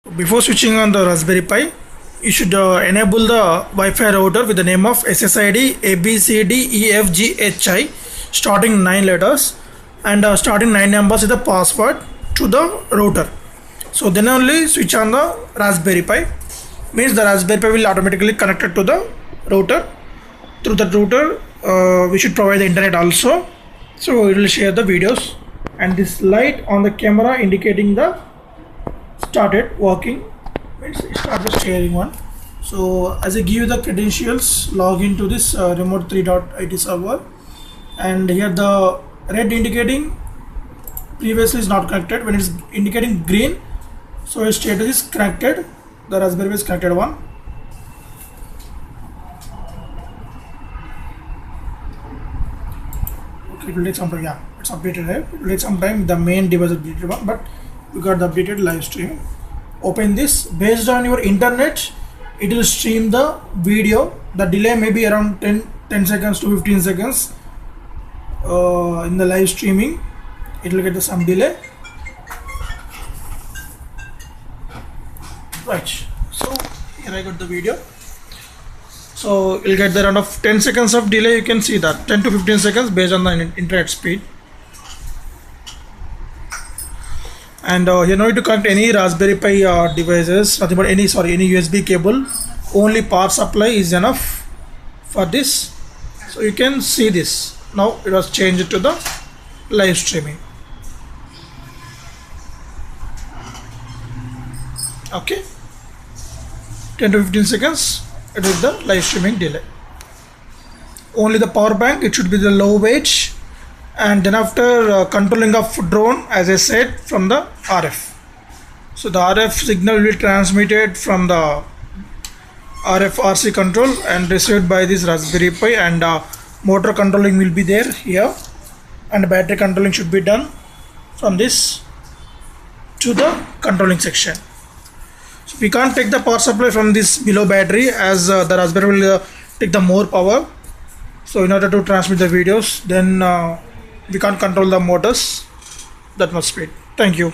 Before switching on the Raspberry Pi, you should enable the Wi-Fi router with the name of SSID ABCDEFGHI starting 9 letters and starting 9 numbers is the password to the router. So then only switch on the Raspberry Pi, means the Raspberry Pi will automatically connected to the router. Through the router we should provide the internet also, so it will share the videos, and this light on the camera indicating the started working, means it started sharing one. So as I give you the credentials, log into this remote 3.it server, and here the red indicating previously is not connected. When it's indicating green, so its status is connected, the Raspberry Pi is connected one. Okay, it will take some time. Yeah, it's updated here. It will take some time. The main device is updated one, but you got the updated live stream. Open this. Based on your internet, it will stream the video. The delay may be around 10 seconds to 15 seconds in the live streaming. It will get some delay. Right, so here I got the video. So you'll get the around of 10 seconds of delay. You can see that 10 to 15 seconds based on the internet speed. And you don't need to connect any Raspberry Pi devices, nothing but any USB cable. Only power supply is enough for this. So you can see this. Now it was changed to the live streaming. Okay, 10 to 15 seconds. It is the live streaming delay. Only the power bank, it should be the low weight. And then after controlling of drone, as I said, from the RF. So the RF signal will be transmitted from the RF RC control and received by this Raspberry Pi, and motor controlling will be there here, and battery controlling should be done from this to the controlling section. So we can't take the power supply from this below battery, as the Raspberry will take the more power. So in order to transmit the videos, then we can't control the motors that much speed. Thank you.